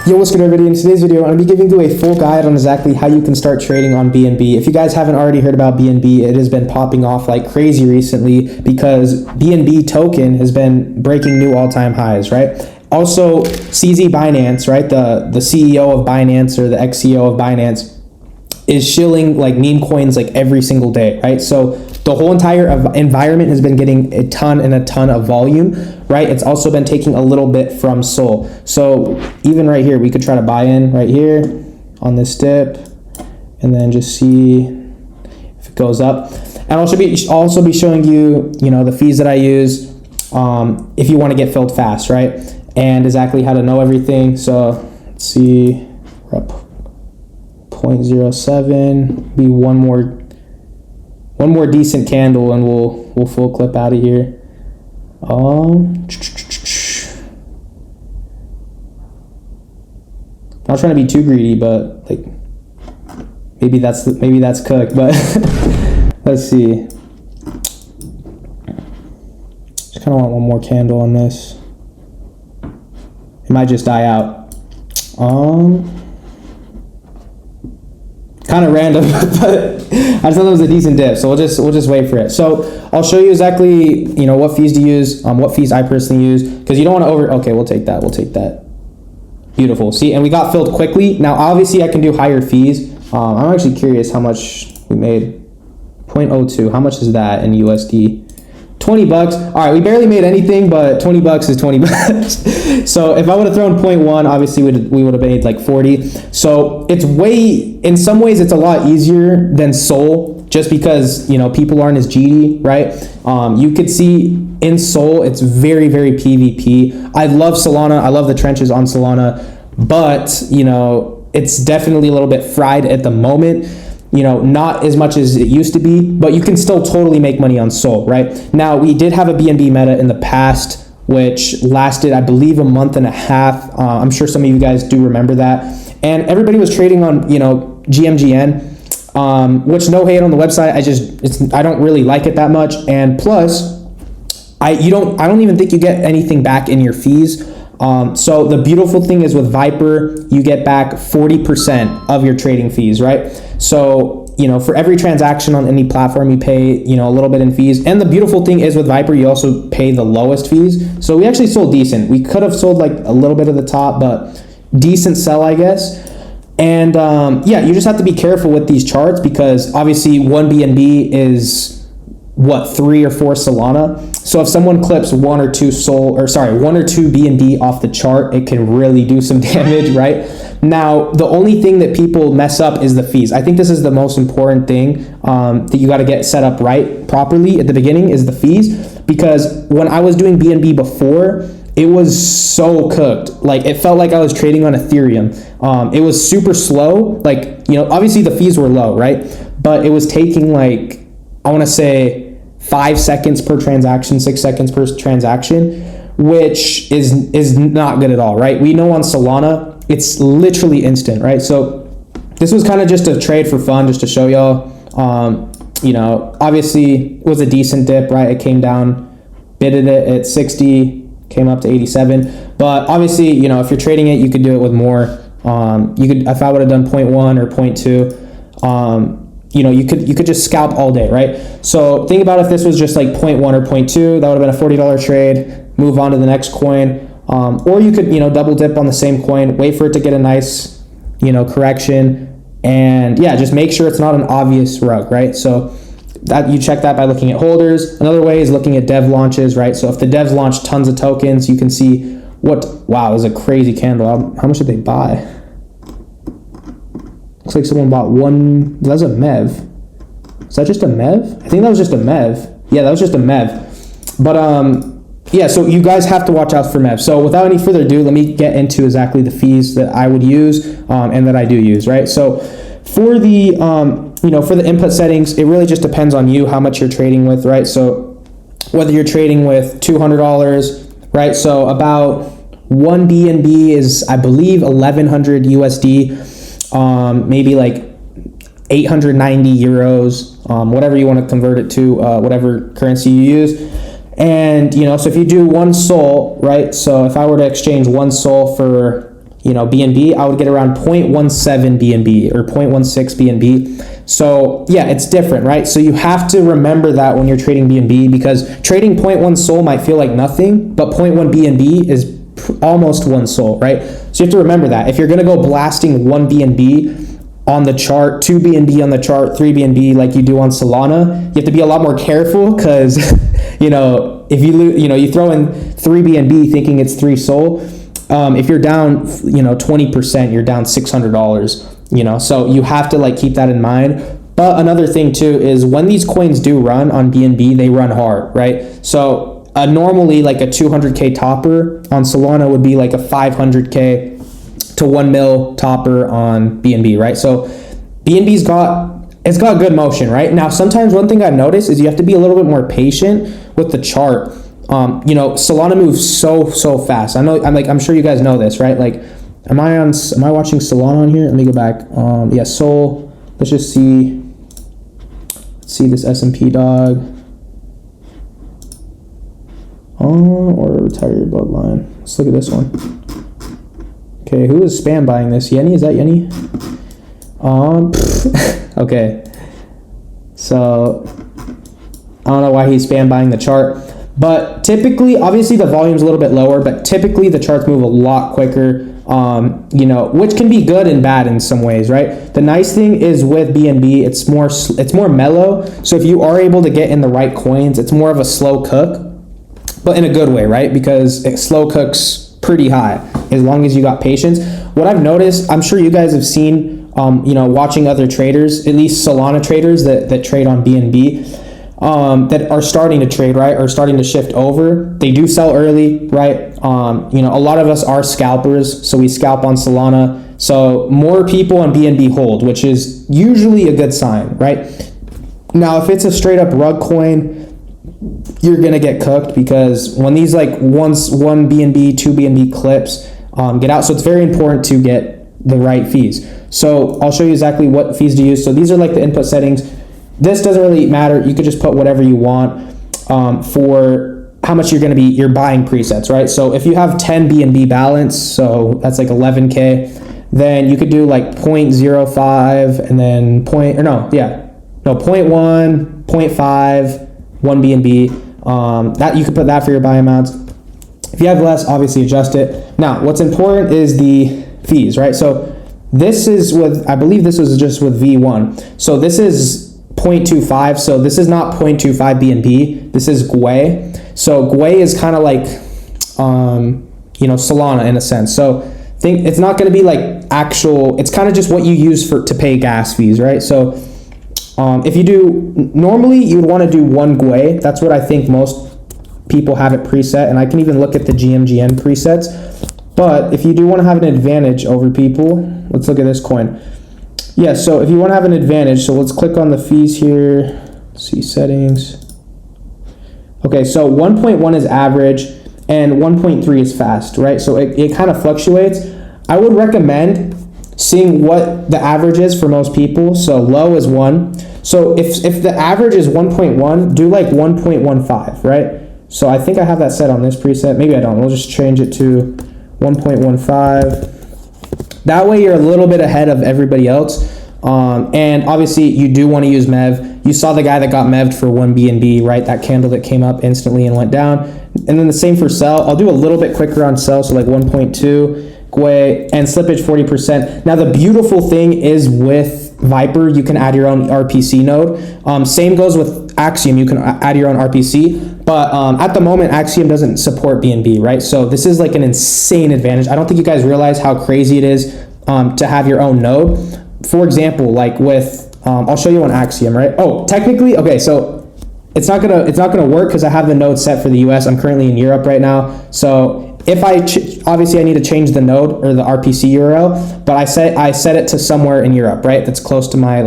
Yo, what's good everybody? In today's video, I'm going to be giving you a full guide on exactly how you can start trading on BNB. If you guys haven't already heard about BNB, it has been popping off like crazy recently because BNB token has been breaking new all-time highs, right? Also, CZ Binance, right? The CEO of Binance or the ex-CEO of Binance is shilling like meme coins like every single day, right? So the whole entire environment has been getting a ton of volume, right? It's also been taking a little bit from Sol. So even right here, we could try to buy in right here on this dip and then just see if it goes up. And I'll also be showing you, the fees that I use if you want to get filled fast, right? And exactly how to know everything. So let's see, we're up 0.07, be one more decent candle and we'll full clip out of here. Not trying to be too greedy, but like maybe that's cooked, but let's see. Just kind of want one more candle on this. It might just die out. Kind of random, but I just thought that was a decent dip, so we'll just wait for it. So I'll show you exactly what fees to use, what fees I personally use, because you don't want to okay, we'll take that. Beautiful. See, and we got filled quickly. Now obviously I can do higher fees. I'm actually curious how much we made. 0.02. How much is that in USD? $20. All right, we barely made anything, but $20 is $20. So if I would have thrown 0.1, obviously we would have made like 40. So it's in some ways it's a lot easier than Sol, just because people aren't as GD, right? You could see in Sol it's very PvP. I love Solana. I love the trenches on Solana, but it's definitely a little bit fried at the moment. Not as much as it used to be, but you can still totally make money on Sol, right? Now, we did have a BNB meta in the past, which lasted, I believe, a month and a half. I'm sure some of you guys do remember that. And everybody was trading on, GMGN, which no hate on the website. I don't really like it that much. And plus, I don't even think you get anything back in your fees. So the beautiful thing is with Viper, you get back 40% of your trading fees, right? So, for every transaction on any platform, you pay, a little bit in fees. And the beautiful thing is with Viper, you also pay the lowest fees. So we actually sold decent. We could have sold like a little bit at the top, but decent sell, I guess. And you just have to be careful with these charts because obviously one BNB is 3 or 4 Solana. So if someone clips 1 or 2 BNB off the chart, it can really do some damage, right? Now, the only thing that people mess up is the fees. I think this is the most important thing that you got to get set up right properly at the beginning is the fees, because when I was doing BNB before, it was so cooked. Like it felt like I was trading on Ethereum. It was super slow. Like, obviously the fees were low, right? But it was taking like, I want to say 5 seconds per transaction, 6 seconds per transaction, which is not good at all, right? We know on Solana, it's literally instant, right? So this was kind of just a trade for fun, just to show y'all. Obviously it was a decent dip, right? It came down, bidded it at 60, came up to 87. But obviously, if you're trading it, you could do it with more. If I would have done 0.1 or 0.2, you could just scalp all day, right? So think about if this was just like 0.1 or 0.2, that would have been a $40 trade, move on to the next coin. Or you could, double dip on the same coin, wait for it to get a nice, correction. And yeah, just make sure it's not an obvious rug, right? So that you check that by looking at holders. Another way is looking at dev launches, right? So if the devs launch tons of tokens, you can see wow, it was a crazy candle. How much did they buy? Looks like someone bought one. That's a MEV. Is that just a MEV? I think that was just a MEV. Yeah, that was just a MEV. But yeah, so you guys have to watch out for MEV. So without any further ado, let me get into exactly the fees that I would use and that I do use, right? So for the for the input settings, it really just depends on you how much you're trading with, right? So whether you're trading with $200, right? So about 1 BNB is, I believe, 1100 USD. Maybe like 890 euros, whatever you want to convert it to, whatever currency you use. And, so if you do 1 Sol, right? So if I were to exchange 1 Sol for, BNB, I would get around 0.17 BNB or 0.16 BNB. So yeah, it's different, right? So you have to remember that when you're trading BNB, because trading 0.1 SOL might feel like nothing, but 0.1 BNB is almost 1 SOL, right? So you have to remember that. If you're going to go blasting 1 BNB on the chart, 2 BNB on the chart, 3 BNB like you do on Solana, you have to be a lot more careful, because if you throw in 3 BNB thinking it's 3 SOL, if you're down 20%, you're down $600, so you have to keep that in mind. But another thing too is when these coins do run on BNB, they run hard, right? So normally a 200k topper on Solana would be a 500k to 1 mil topper on BNB, right? So BNB's got good motion, right? Now, sometimes one thing I've noticed is you have to be a little bit more patient with the chart. Solana moves so fast. I'm sure you guys know this, right? Am I watching Solana on here? Let me go back. Yeah, Sol. Let's just see. Let's see this S&P dog. Or retire your bloodline. Let's look at this one. Okay, who is spam buying this? Yenny? Is that Yenny? Okay. So I don't know why he's spam buying the chart, but typically, obviously the volume's a little bit lower, but typically the charts move a lot quicker, which can be good and bad in some ways, right? The nice thing is with BNB, it's more mellow. So if you are able to get in the right coins, it's more of a slow cook, but in a good way, right? Because it slow cooks pretty high as long as you got patience. What I've noticed, I'm sure you guys have seen, watching other traders, at least Solana traders that trade on BNB, that are starting to trade, right, or starting to shift over. They do sell early, right? A lot of us are scalpers, so we scalp on Solana. So more people on BNB hold, which is usually a good sign, right? Now, if it's a straight up rug coin, you're gonna get cooked, because when these one BNB, 2 BNB clips get out, so it's very important to get the right fees. So I'll show you exactly what fees to use. So these are the input settings. This doesn't really matter. You could just put whatever you want for how much you're buying presets, right? So if you have 10 BNB balance, so that's 11K, then you could do 0.05 and then 0.1, 0.5, 1 BNB. That you could put that for your buy amounts. If you have less, obviously adjust it. Now, what's important is the fees, right? So this is I believe this was just with V1. So this is 0.25. So this is not 0.25 BNB. This is GUI. So GUI is kind of Solana in a sense. So think it's not going to be actual. It's kind of just what you use to pay gas fees, right? So if you do, normally you would want to do 1 GUI. That's what I think most people have it preset, and I can even look at the GMGN presets. But if you do want to have an advantage over people, let's look at this coin. Yeah, so if you want to have an advantage, so let's click on the fees here, see settings. Okay, so 1.1 is average and 1.3 is fast, right? So it kind of fluctuates. I would recommend seeing what the average is for most people. So low is 1. So if the average is 1.1, do 1.15, right? So I think I have that set on this preset. Maybe I don't. We'll just change it to 1.15. That way you're a little bit ahead of everybody else. And obviously you do want to use Mev. You saw the guy that got Mev'd for 1 BNB, right? That candle that came up instantly and went down. And then the same for sell. I'll do a little bit quicker on sell, so 1.2. And slippage 40%. Now the beautiful thing is with Viper, you can add your own RPC node. Same goes with Axiom, you can add your own RPC, but at the moment Axiom doesn't support BNB, right? So this is an insane advantage. I don't think you guys realize how crazy it is to have your own node. For example, with I'll show you on Axiom, right? Oh, technically, okay, so it's not gonna work because I have the node set for the US. I'm currently in Europe right now, so if obviously I need to change the node or the RPC URL, but I set it to somewhere in Europe, right? That's close to my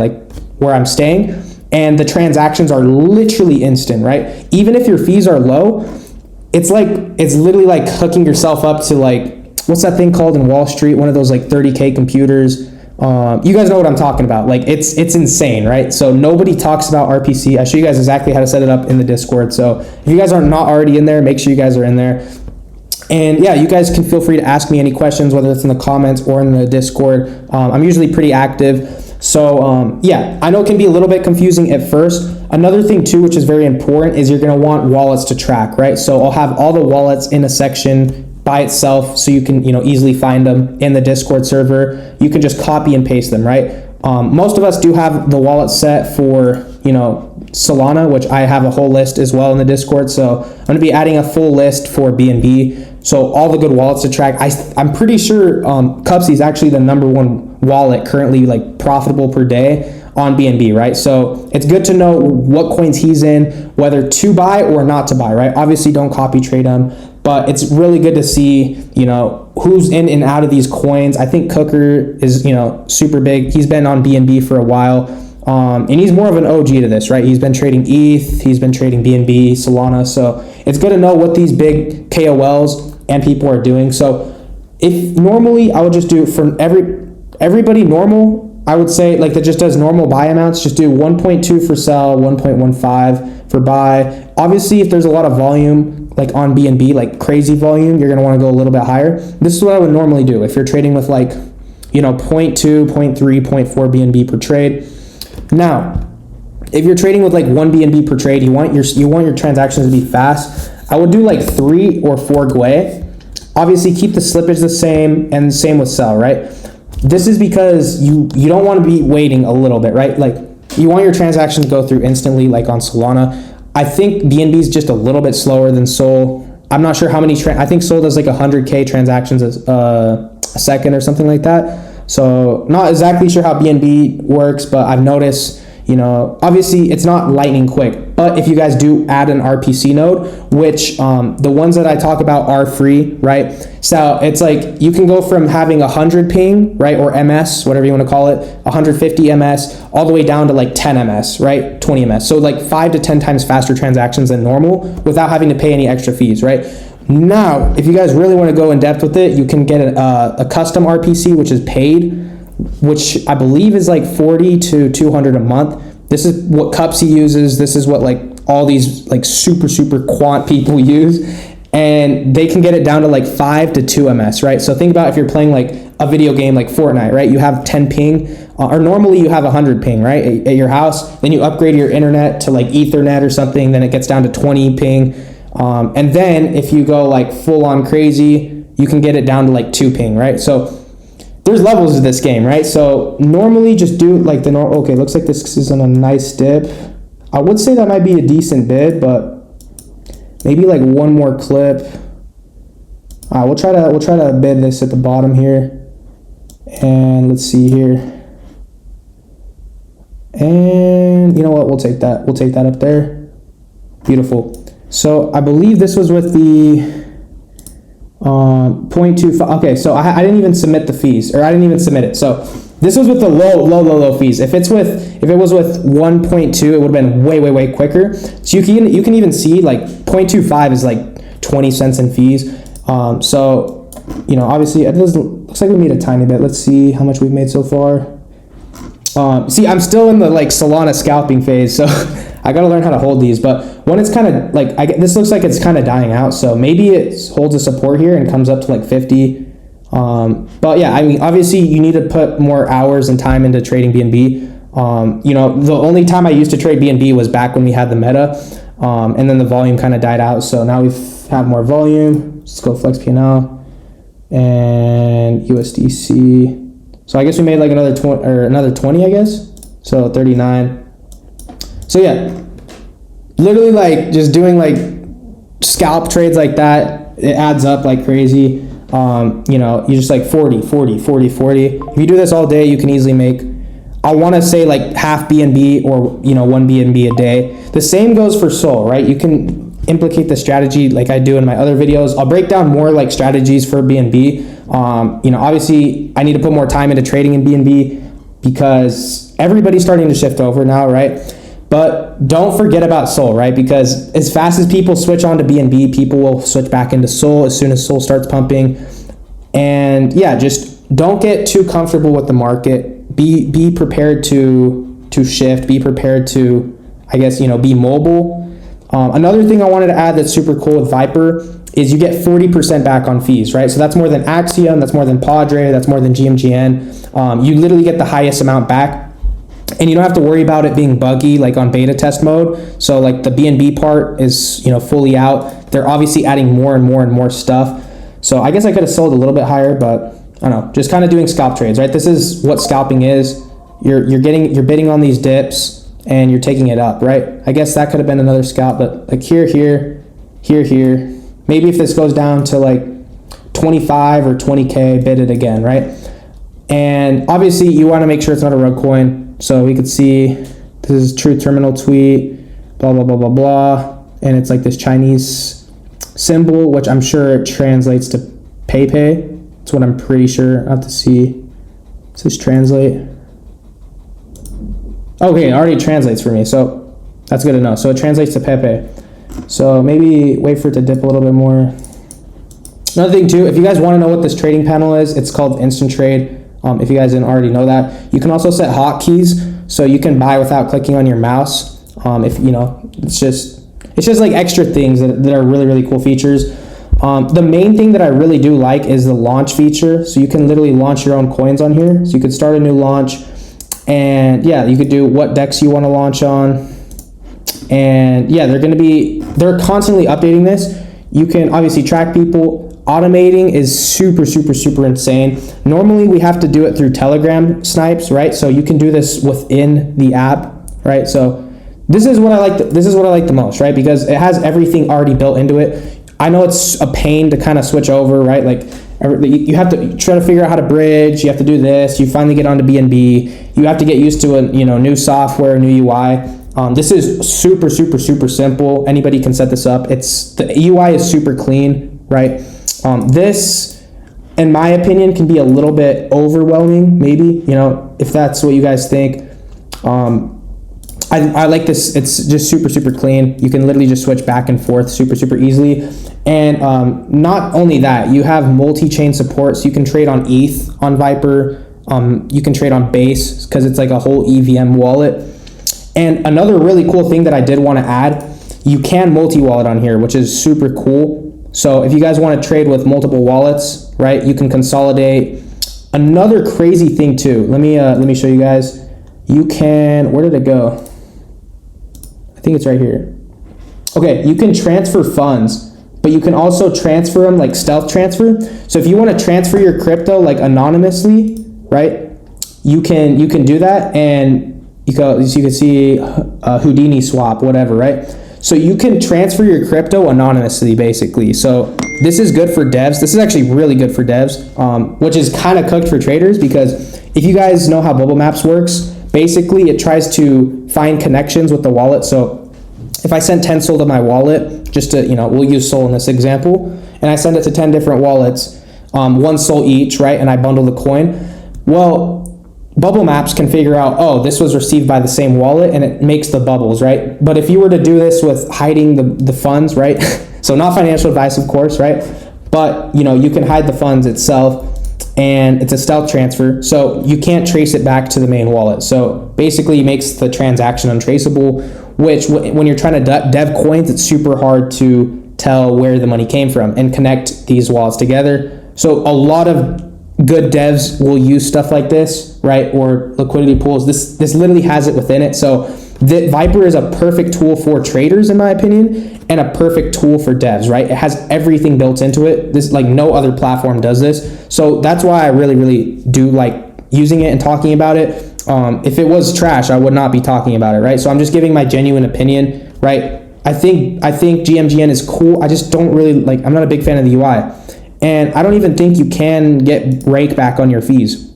where I'm staying, and the transactions are literally instant, right? Even if your fees are low, it's literally hooking yourself up to what's that thing called in Wall Street? One of those 30K computers. You guys know what I'm talking about. It's insane, right? So nobody talks about RPC. I show you guys exactly how to set it up in the Discord. So if you guys are not already in there, make sure you guys are in there. And yeah, you guys can feel free to ask me any questions, whether it's in the comments or in the Discord. I'm usually pretty active. So yeah, I know it can be a little bit confusing at first. Another thing too, which is very important, is you're gonna want wallets to track, right? So I'll have all the wallets in a section by itself, so you can easily find them in the Discord server. You can just copy and paste them, right? Most of us do have the wallet set for Solana, which I have a whole list as well in the Discord. So I'm going to be adding a full list for BNB. So all the good wallets to track. I'm pretty sure Cupsy is actually the #1 wallet currently like profitable per day on BNB, right? So it's good to know what coins he's in, whether to buy or not to buy, right? Obviously don't copy trade him, but it's really good to see, who's in and out of these coins. I think Cooker is, super big. He's been on BNB for a while. And he's more of an OG to this, right? He's been trading ETH, he's been trading BNB, Solana. So it's good to know what these big KOLs and people are doing. So if normally I would just do for everybody normal, I would say like that just does normal buy amounts, just do 1.2 for sell, 1.15 for buy. Obviously, if there's a lot of volume like on BNB, like crazy volume, you're gonna want to go a little bit higher. This is what I would normally do if you're trading with like, 0.2, 0.3, 0.4 BNB per trade. Now, if you're trading with like 1 BNB per trade, you want your transactions to be fast. I would do like 3 or 4 GUE. Obviously, keep the slippage the same, and same with sell, right? This is because you don't want to be waiting a little bit, right? Like you want your transaction to go through instantly, like on Solana. I think BNB is just a little bit slower than Sol. I'm not sure how many. I think Sol does like 100K transactions a second or something like that. So not exactly sure how BNB works, but I've noticed, obviously it's not lightning quick, but if you guys do add an RPC node, which the ones that I talk about are free, right? So it's like you can go from having 100 ping, right, or MS, whatever you want to call it, 150 MS, all the way down to like 10 MS, right, 20 MS. So like 5 to 10 times faster transactions than normal without having to pay any extra fees, right? Now, if you guys really want to go in depth with it, you can get a custom RPC, which is paid, which I believe is like 40 to 200 a month. This is what Cupsy uses. This is what like all these like super quant people use, and they can get it down to like 5 to 2 MS, right? So think about if you're playing like a video game like Fortnite, right? You have 10 ping, or normally you have 100 ping, right, at your house. Then you upgrade your internet to like Ethernet or something, then it gets down to 20 ping. And then if you go like full on crazy, you can get it down to like 2 ping, right? So there's levels of this game, right? So normally just do like the normal. Okay, looks like this is on a nice dip. I would say that might be a decent bid, but maybe like one more clip. We'll try to bid this at the bottom here, and let's see here. And you know what? We'll take that. We'll take that up there. Beautiful. So I believe this was with the 0.25. Okay, so I didn't even submit the fees, or I didn't even submit it. So this was with the low fees. If it was with 1.2, it would have been way quicker. So you can even see like 0.25 is like 20 cents in fees. So obviously it looks like we made a tiny bit. Let's see how much we've made so far. See, I'm still in the like Solana scalping phase, so I gotta learn how to hold these. But when it's kind of like, this looks like it's kind of dying out, so maybe it holds a support here and comes up to like 50. But yeah, I mean, obviously you need to put more hours and time into trading BNB. The only time I used to trade BNB was back when we had the meta, and then the volume kind of died out. So now we have more volume. Let's go flex P&L and USDC. So I guess we made like another 20, I guess. So 39. So yeah, literally like just doing like scalp trades like that, it adds up like crazy. You just like 40. If you do this all day, you can easily make, I want to say like half BNB or 1 BNB a day. The same goes for Sol, right? You can implicate the strategy like I do in my other videos. I'll break down more like strategies for BNB. Obviously I need to put more time into trading in BNB because everybody's starting to shift over now, right? But don't forget about Sol, right? Because as fast as people switch on to BNB, people will switch back into Sol as soon as Sol starts pumping. And yeah, just don't get too comfortable with the market. Be prepared to shift. Be prepared to, I guess, be mobile. Another thing I wanted to add that's super cool with Viper is you get 40% back on fees, right? So that's more than Axiom, that's more than Padre, that's more than GMGN. You literally get the highest amount back, and you don't have to worry about it being buggy like on beta test mode. So like the BNB part is, you know, fully out. They're obviously adding more and more and more stuff. So I guess I could have sold a little bit higher, but I don't know, just kind of doing scalp trades, right? This is what scalping is. You're bidding on these dips and you're taking it up, right? I guess that could have been another scalp, but like here, maybe if this goes down to like 25 or 20K, bid it again, right? And obviously you want to make sure it's not a rug coin. So we could see this is true terminal tweet, blah, blah, blah, blah, blah. And it's like this Chinese symbol, which I'm sure it translates to PayPay. That's what I'm pretty sure. I have to see. Does this translate? Okay, it already translates for me, so that's good to know. So it translates to Pepe. So maybe wait for it to dip a little bit more. Another thing too, if you guys want to know what this trading panel is, it's called Instant Trade. If you guys didn't already know that, you can also set hotkeys, so you can buy without clicking on your mouse. If you know, it's just like extra things that are really, really cool features. The main thing that I really do like is the launch feature. So you can literally launch your own coins on here. So you could start a new launch. And yeah, you could do what DEX you want to launch on. And yeah, they're constantly updating this. You can obviously track people. Automating is super, super, super insane. Normally we have to do it through Telegram snipes, right? So you can do this within the app, right? So this is what I like. This is what I like the most, right? Because it has everything already built into it. I know it's a pain to kind of switch over, right? Like you have to try to figure out how to bridge. You have to do this. You finally get onto BNB. You have to get used to a new software, new UI. This is super, super, super simple. Anybody can set this up. The UI is super clean, right? This, in my opinion, can be a little bit overwhelming, maybe, if that's what you guys think. I like this. It's just super, super clean. You can literally just switch back and forth super, super easily. And not only that, you have multi-chain support, so you can trade on ETH on Viper. You can trade on Base because it's like a whole EVM wallet. And another really cool thing that I did want to add, you can multi-wallet on here, which is super cool. So if you guys want to trade with multiple wallets, right, you can consolidate. Another crazy thing too, let me show you guys. You can, where did it go? I think it's right here. Okay, you can transfer funds, but you can also transfer them like stealth transfer. So if you want to transfer your crypto like anonymously, right, you can do that, and you can see Houdini swap, whatever, right? So you can transfer your crypto anonymously, basically. So this is good for devs. This is actually really good for devs, which is kind of cooked for traders, because if you guys know how Bubble Maps works, basically it tries to find connections with the wallet. So if I sent 10 SOL to my wallet, just to, we'll use SOL in this example, and I send it to 10 different wallets, 1 SOL each, right? And I bundle the coin. Well, Bubble Maps can figure out, oh, this was received by the same wallet, and it makes the bubbles, right? But if you were to do this with hiding the funds, right? So not financial advice, of course, right? But, you can hide the funds itself, and it's a stealth transfer, so you can't trace it back to the main wallet. So basically it makes the transaction untraceable, which when you're trying to dev coins, it's super hard to tell where the money came from and connect these wallets together. So a lot of good devs will use stuff like this, right? Or liquidity pools. This literally has it within it. So the Viper is a perfect tool for traders, in my opinion, and a perfect tool for devs, right? It has everything built into it. This, like, no other platform does this. So that's why I really, really do like using it and talking about it. If it was trash, I would not be talking about it, right? So I'm just giving my genuine opinion, right? I think GMGN is cool. I just don't really like, I'm not a big fan of the UI. And I don't even think you can get rake back on your fees.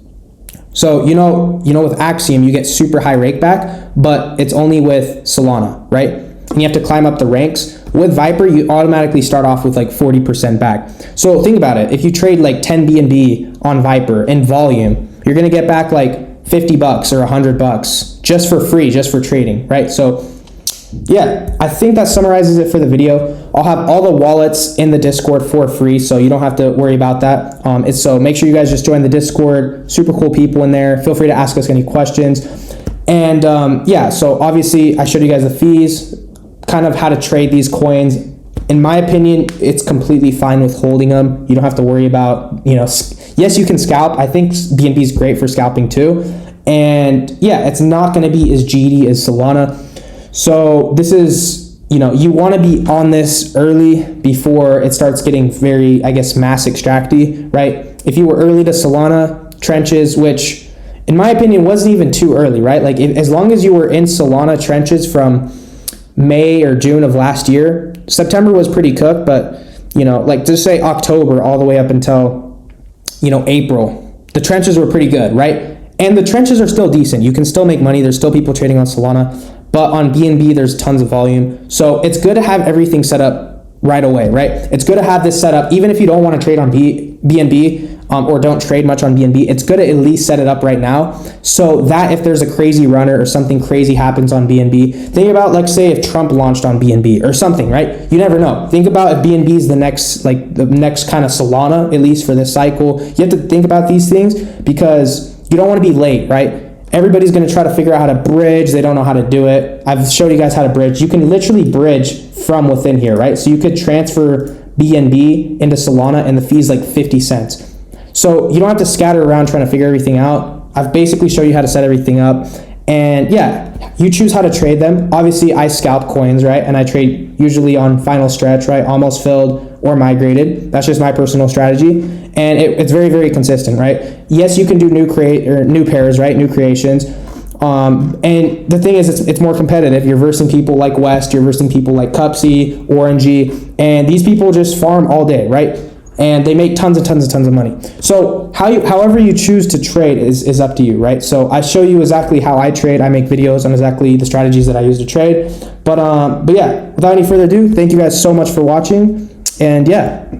So, with Axiom, you get super high rake back, but it's only with Solana, right? And you have to climb up the ranks. With Viper, you automatically start off with like 40% back. So think about it. If you trade like 10 BNB on Viper in volume, you're going to get back like $50 or $100 just for free, just for trading, right? So yeah, I think that summarizes it for the video. I'll have all the wallets in the Discord for free, so you don't have to worry about that. So make sure you guys just join the Discord. Super cool people in there. Feel free to ask us any questions. And yeah, so obviously I showed you guys the fees. kind of how to trade these coins. In my opinion, it's completely fine with holding them. You don't have to worry about, yes, you can scalp. I think BNB is great for scalping too. And yeah, it's not going to be as GD as Solana. So this is, you want to be on this early before it starts getting very, I guess, mass extracty, right? If you were early to Solana trenches, which in my opinion wasn't even too early, right? Like as long as you were in Solana trenches from May or June of last year, September was pretty cooked, but like just say October all the way up until April, the trenches were pretty good, right? And the trenches are still decent. You can still make money. There's still people trading on Solana, but on BNB there's tons of volume. So it's good to have everything set up right away, right? It's good to have this set up even if you don't want to trade on BNB or don't trade much on BNB. It's good to at least set it up right now so that if there's a crazy runner or something crazy happens on BNB, think about, like, say if Trump launched on BNB or something, right? You never know. Think about if BNB is the next kind of Solana, at least for this cycle. You have to think about these things because you don't want to be late, right? Everybody's going to try to figure out how to bridge. They don't know how to do it. I've showed you guys how to bridge. You can literally bridge from within here, right? So you could transfer BNB into Solana and the fee's like 50 cents. So you don't have to scatter around trying to figure everything out. I've basically shown you how to set everything up. And yeah, you choose how to trade them. Obviously, I scalp coins, right? And I trade usually on final stretch, right? Almost filled or migrated. That's just my personal strategy. And it's very, very consistent, right? Yes, you can do new pairs, right? New creations. And the thing is, it's more competitive. You're versing people like West, you're versing people like Cupsy, Orangey, and these people just farm all day, right? And they make tons of money. So however you choose to trade is up to you, right? So I show you exactly how I trade. I make videos on exactly the strategies that I use to trade. But yeah, without any further ado, thank you guys so much for watching. And yeah.